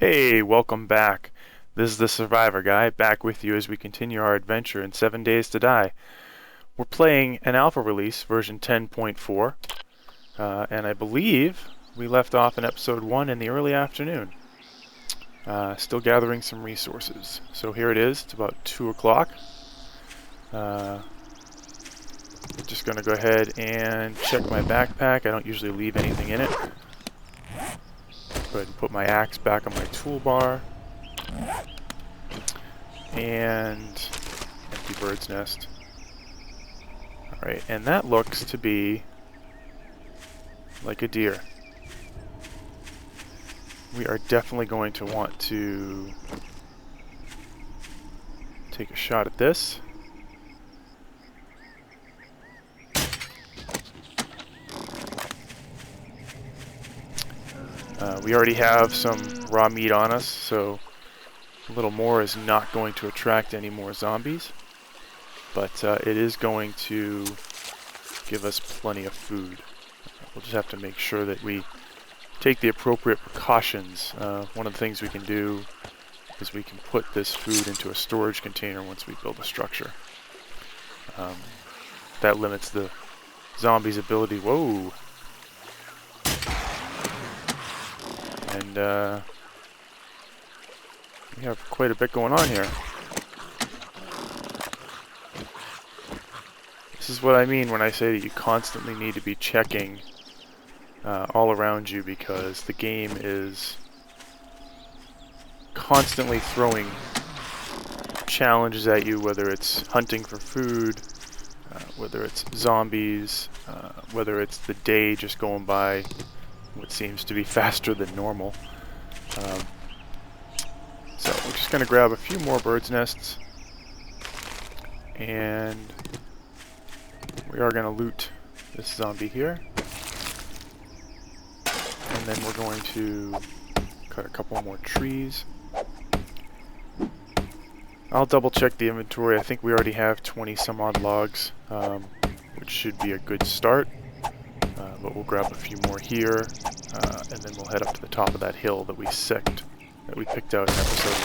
Hey, welcome back. This is the Survivor Guy, back with you as we continue our adventure in 7 Days to Die. We're playing an alpha release, version 10.4, and I believe we left off in episode 1 in the early afternoon. Still gathering some resources. So here it is, it's about 2 o'clock. Just going to go ahead and check my backpack. I don't usually leave anything in it. Go ahead and put my axe back on my toolbar. And empty bird's nest. Alright, and that looks to be like a deer. We are definitely going to want to take a shot at this. We already have some raw meat on us, so a little more is not going to attract any more zombies, but it is going to give us plenty of food. We'll just have to make sure that we take the appropriate precautions. One of the things we can do is we can put this food into a storage container once we build a structure. That limits the zombies' ability. Whoa! And we have quite a bit going on here. This is what I mean when I say that you constantly need to be checking all around you, because the game is constantly throwing challenges at you, whether it's hunting for food, whether it's zombies, whether it's the day just going by what seems to be faster than normal. So we're just going to grab a few more bird's nests, and we are going to loot this zombie here. And then we're going to cut a couple more trees. I'll double check the inventory. I think we already have 20 some odd logs, which should be a good start. But we'll grab a few more here, and then we'll head up to the top of that hill that we picked out in episode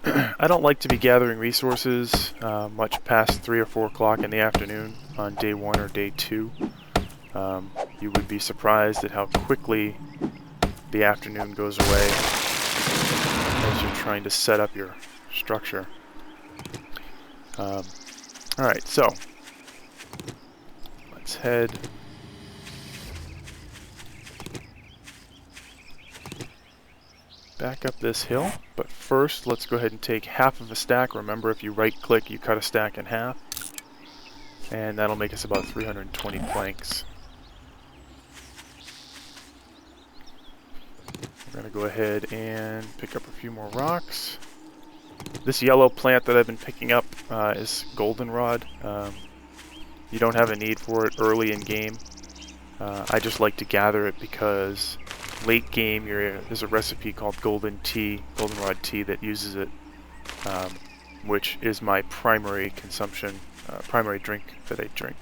1. I don't like to be gathering resources much past 3 or 4 o'clock in the afternoon on day 1 or day 2. You would be surprised at how quickly the afternoon goes away as you're trying to set up your structure. Alright, so let's head back up this hill, but first let's go ahead and take half of a stack. Remember, if you right click you cut a stack in half, and that'll make us about 320 planks. We're going to go ahead and pick up a few more rocks. This yellow plant that I've been picking up is goldenrod. You don't have a need for it early in game. I just like to gather it because late game there's a recipe called goldenrod tea that uses it, which is my primary consumption, primary drink that I drink,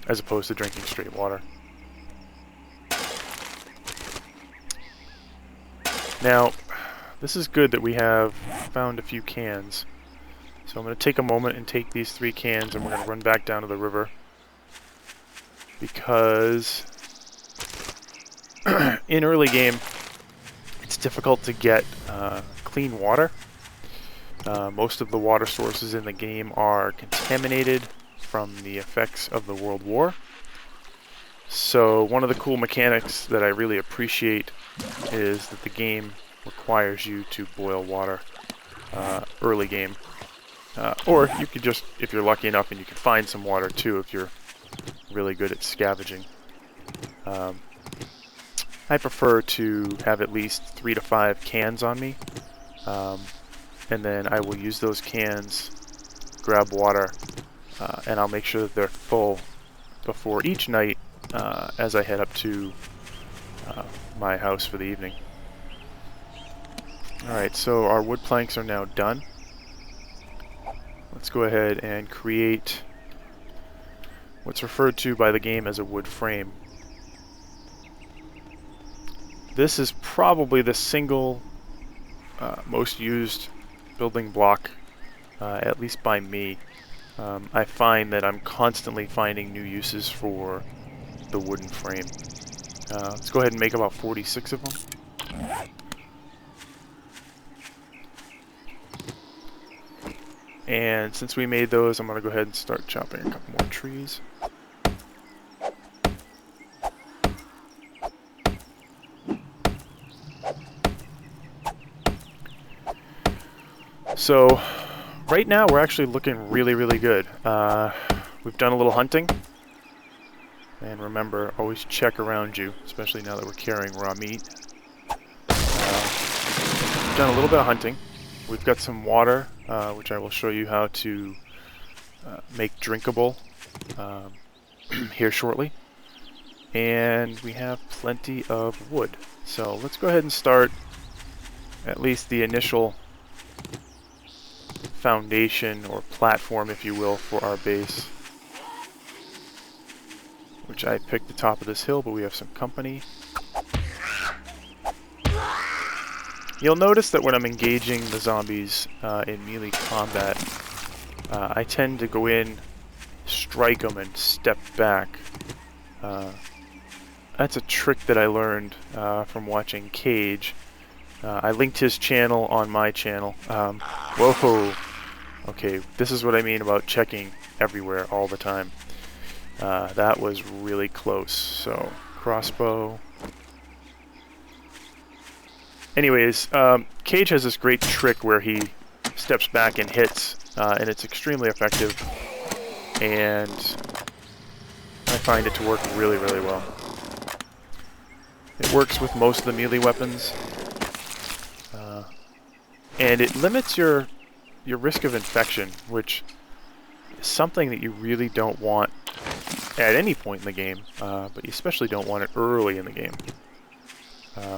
as opposed to drinking straight water. Now, this is good that we have found a few cans. So I'm going to take a moment and take these 3 cans, and we're going to run back down to the river, because in early game it's difficult to get clean water. Most of the water sources in the game are contaminated from the effects of the World War. So one of the cool mechanics that I really appreciate is that the game requires you to boil water early game. Or you could just, if you're lucky enough, and you can find some water too if you're really good at scavenging. I prefer to have at least 3 to 5 cans on me, and then I will use those cans, grab water, and I'll make sure that they're full before each night as I head up to my house for the evening. Alright, so our wood planks are now done. let's go ahead and create what's referred to by the game as a wood frame. This is probably the single most used building block, at least by me. I find that I'm constantly finding new uses for the wooden frame. Let's go ahead and make about 46 of them. And since we made those, I'm going to go ahead and start chopping a couple more trees. So, right now we're actually looking really, really good. We've done a little hunting. And remember, always check around you, especially now that we're carrying raw meat. We've done a little bit of hunting. We've got some water, which I will show you how to make drinkable here shortly. And we have plenty of wood. So let's go ahead and start at least the initial foundation or platform, if you will, for our base. Which I picked the top of this hill, but we have some company. You'll notice that when I'm engaging the zombies in melee combat, I tend to go in, strike them, and step back. That's a trick that I learned from watching Cage. I linked his channel on my channel. Whoa! Okay, this is what I mean about checking everywhere all the time. That was really close. So, crossbow. Anyways, Cage has this great trick where he steps back and hits, and it's extremely effective, and I find it to work really, really well. It works with most of the melee weapons, and it limits your risk of infection, which is something that you really don't want at any point in the game, but you especially don't want it early in the game.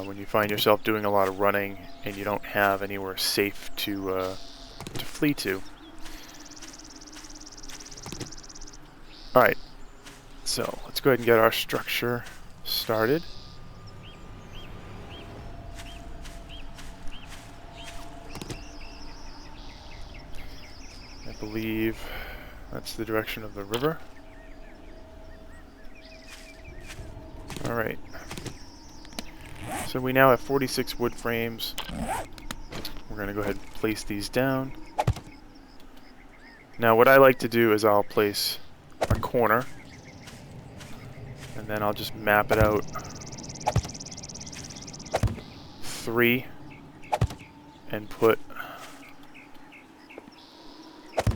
When you find yourself doing a lot of running and you don't have anywhere safe to flee to. Alright, so let's go ahead and get our structure started. I believe that's the direction of the river. Alright. So we now have 46 wood frames. We're going to go ahead and place these down. Now what I like to do is I'll place a corner, and then I'll just map it out 3 and put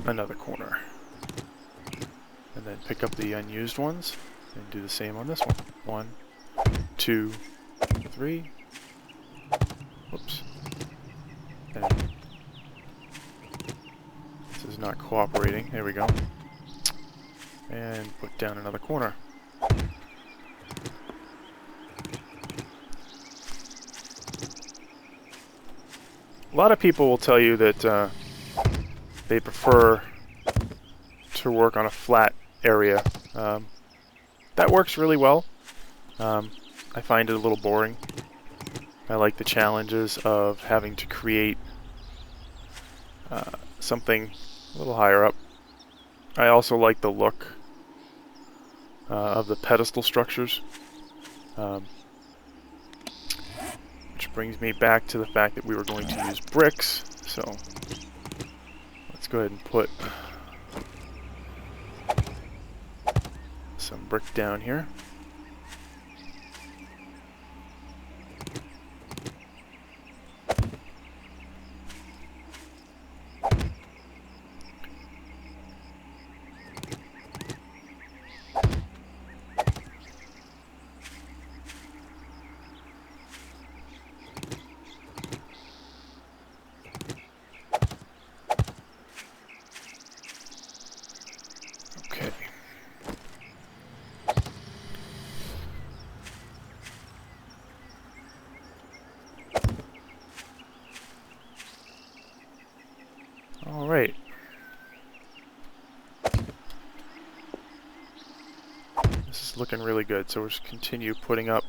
another corner. And then pick up the unused ones and do the same on this one. 1, 2, 3. Whoops. And this is not cooperating. There we go. And put down another corner. A lot of people will tell you that they prefer to work on a flat area. That works really well. I find it a little boring. I like the challenges of having to create something a little higher up. I also like the look of the pedestal structures. Which brings me back to the fact that we were going to use bricks. So let's go ahead and put some brick down here. Okay. All right. It's looking really good, so we'll just continue putting up.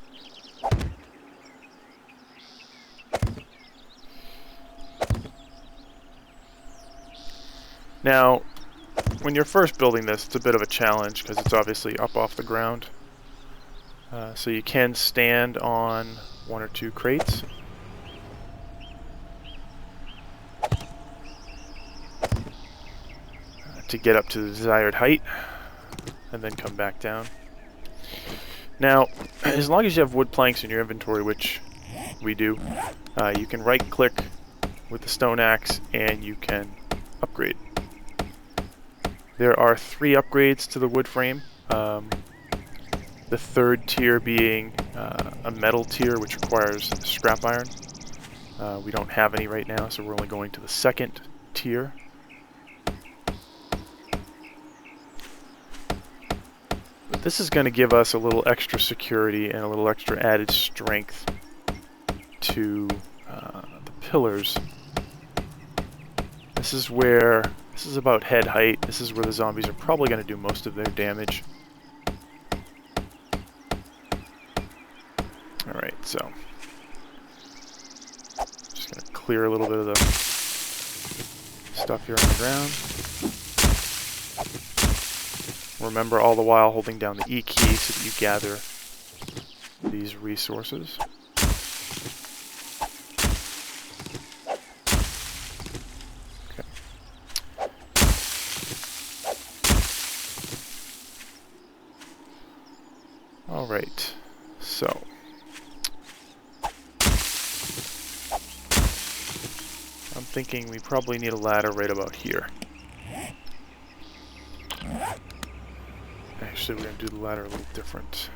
Now, when you're first building this, it's a bit of a challenge because it's obviously up off the ground. So you can stand on one or two crates. To get up to the desired height, and then come back down. Now, as long as you have wood planks in your inventory, which we do, you can right-click with the stone axe and you can upgrade. There are 3 upgrades to the wood frame. The third tier being a metal tier, which requires scrap iron. We don't have any right now, so we're only going to the second tier. But this is going to give us a little extra security and a little extra added strength to the pillars. This is about head height. This is where the zombies are probably going to do most of their damage. Alright, so just going to clear a little bit of the stuff here on the ground. Remember all the while holding down the E key so that you gather these resources. Okay. Alright, so I'm thinking we probably need a ladder right about here. Actually, we're going to do the ladder a little different.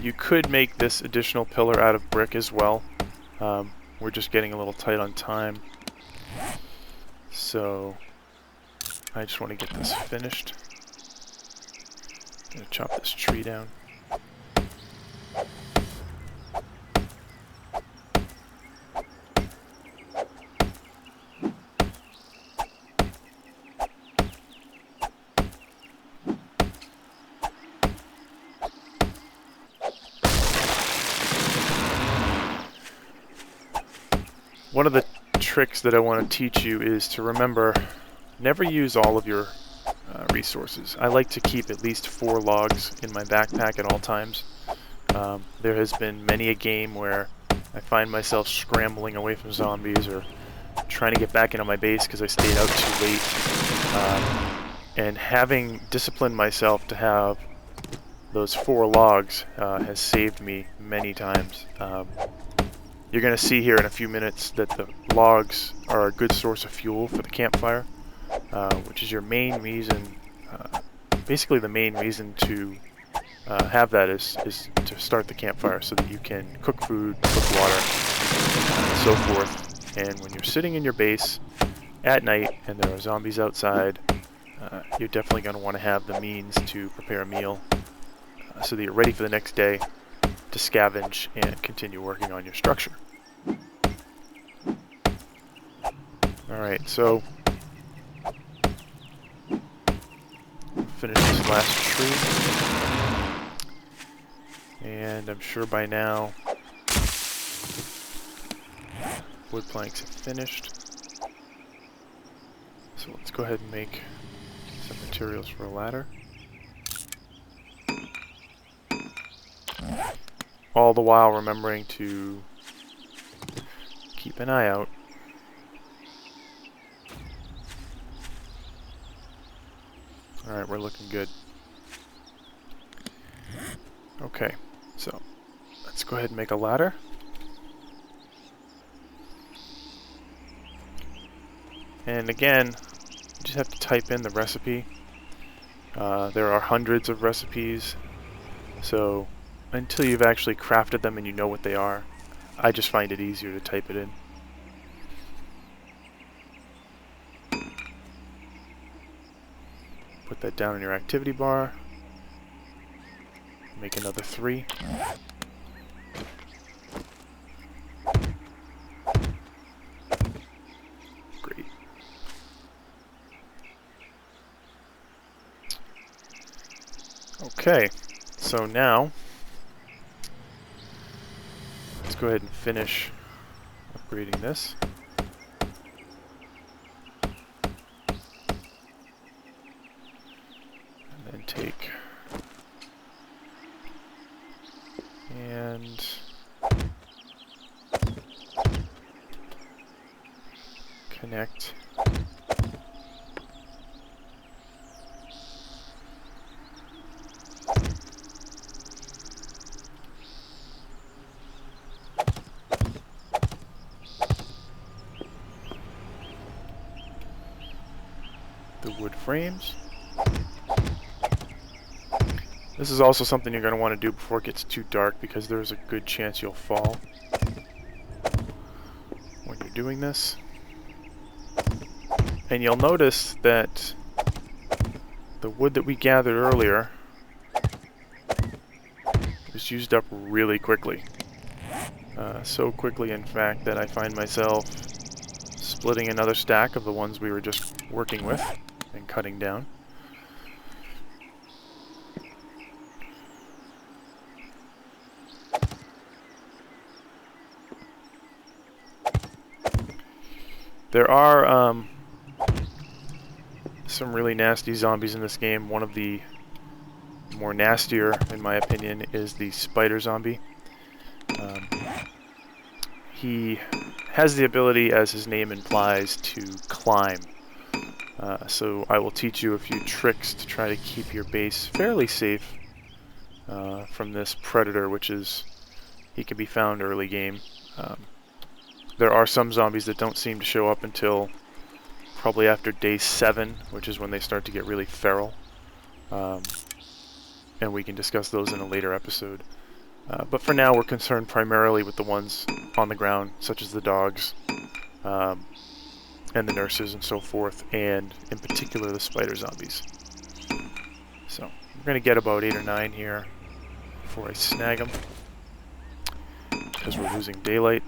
You could make this additional pillar out of brick as well. We're just getting a little tight on time. So I just want to get this finished. I'm going to chop this tree down. One of the tricks that I want to teach you is to remember, never use all of your resources. I like to keep at least 4 logs in my backpack at all times. There has been many a game where I find myself scrambling away from zombies or trying to get back into my base because I stayed out too late. And having disciplined myself to have those 4 logs has saved me many times. You're going to see here in a few minutes that the logs are a good source of fuel for the campfire, which is your main reason, basically the main reason to have that is to start the campfire so that you can cook food, cook water, and so forth. And when you're sitting in your base at night and there are zombies outside, you're definitely going to want to have the means to prepare a meal so that you're ready for the next day to scavenge and continue working on your structure. Alright, so finish this last tree. And I'm sure by now wood planks have finished. So let's go ahead and make some materials for a ladder. All the while remembering to keep an eye out. Alright, we're looking good. Okay, so let's go ahead and make a ladder. And again, you just have to type in the recipe. There are hundreds of recipes, so until you've actually crafted them and you know what they are, I just find it easier to type it in. Put that down in your activity bar. make another 3. Great. Okay, so now let's go ahead and finish upgrading this. And then take and connect the wood frames. This is also something you're going to want to do before it gets too dark, because there's a good chance you'll fall when you're doing this. And you'll notice that the wood that we gathered earlier was used up really quickly. So quickly, in fact, that I find myself splitting another stack of the ones we were just working with and cutting down. There are some really nasty zombies in this game. One of the more nastier, in my opinion, is the spider zombie. He has the ability, as his name implies, to climb. So I will teach you a few tricks to try to keep your base fairly safe from this predator, which is, he can be found early game. There are some zombies that don't seem to show up until probably after day 7, which is when they start to get really feral. And we can discuss those in a later episode. But for now, we're concerned primarily with the ones on the ground, such as the dogs, and the nurses and so forth, and in particular the spider zombies. So, we're going to get about 8 or 9 here before I snag them, because we're losing daylight.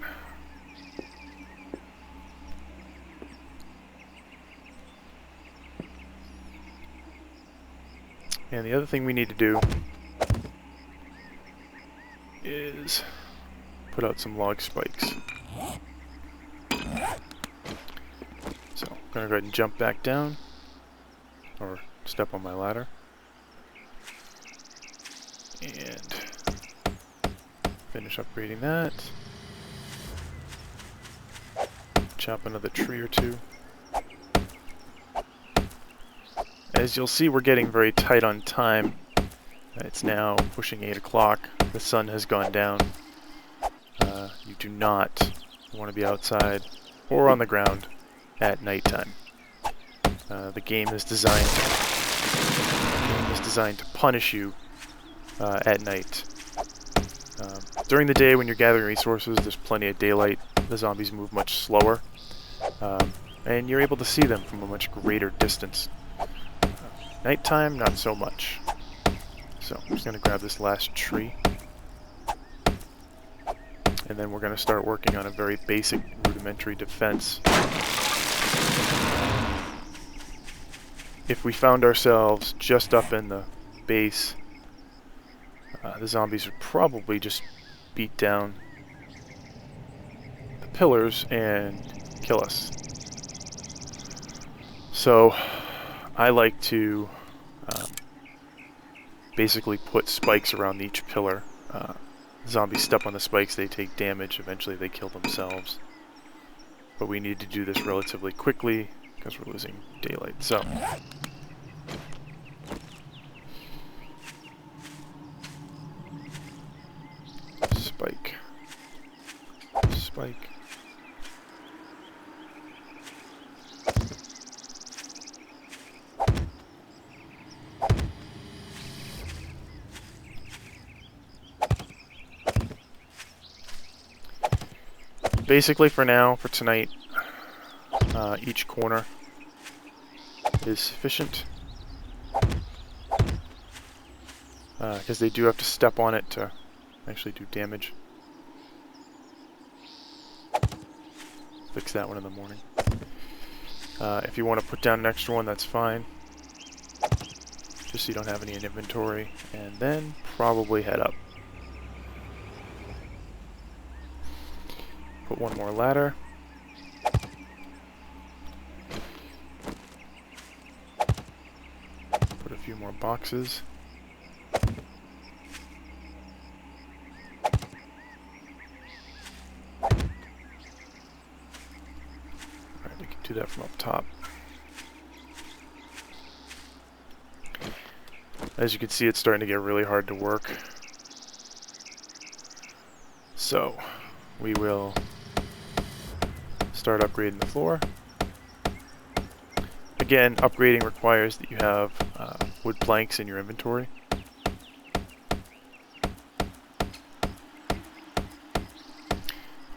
And the other thing we need to do is put out some log spikes. So, I'm going to go ahead and jump back down, or step on my ladder, and finish upgrading that. Chop another tree or 2. As you'll see, we're getting very tight on time. It's now pushing 8 o'clock. The sun has gone down. You do not want to be outside or on the ground at nighttime. The game is designed to punish you at night. During the day, when you're gathering resources, there's plenty of daylight. The zombies move much slower, and you're able to see them from a much greater distance. Nighttime, not so much. So I'm just going to grab this last tree, and then we're going to start working on a very basic rudimentary defense. If we found ourselves just up in the base, the zombies would probably just beat down the pillars and kill us. So I like to basically put spikes around each pillar. Zombies step on the spikes, they take damage, eventually they kill themselves. But we need to do this relatively quickly because we're losing daylight. So spike. Spike. Basically, for now, for tonight, each corner is sufficient. because they do have to step on it to actually do damage. Fix that one in the morning. If you want to put down an extra one, that's fine. Just so you don't have any in inventory. And then probably head up. Put one more ladder. Put a few more boxes. Alright, we can do that from up top. As you can see, it's starting to get really hard to work. So, we will start upgrading the floor. Again, upgrading requires that you have wood planks in your inventory.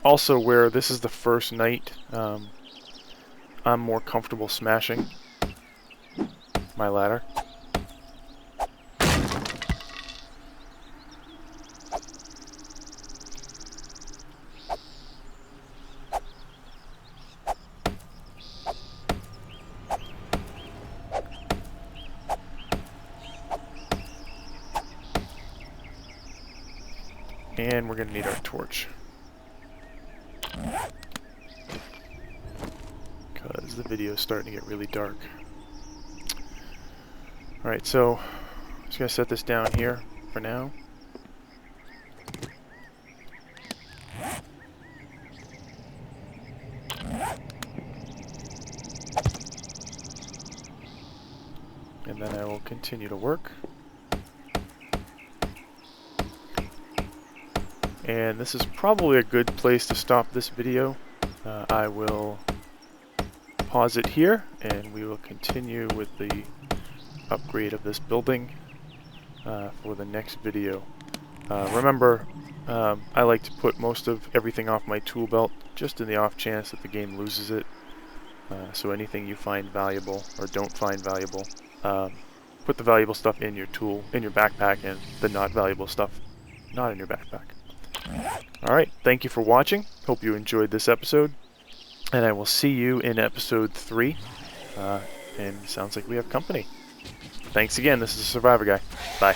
Also, where this is the first night, I'm more comfortable smashing my ladder. And we're going to need our torch. Because the video is starting to get really dark. Alright, so I'm just going to set this down here for now. And then I will continue to work. And this is probably a good place to stop this video. I will pause it here, and we will continue with the upgrade of this building for the next video. Remember, I like to put most of everything off my tool belt, just in the off chance that the game loses it. So anything you find valuable, or don't find valuable, put the valuable stuff in your backpack, and the not valuable stuff not in your backpack. Alright, thank you for watching. Hope you enjoyed this episode. And I will see you in episode 3. And sounds like we have company. Thanks again, this is the Survivor Guy. Bye.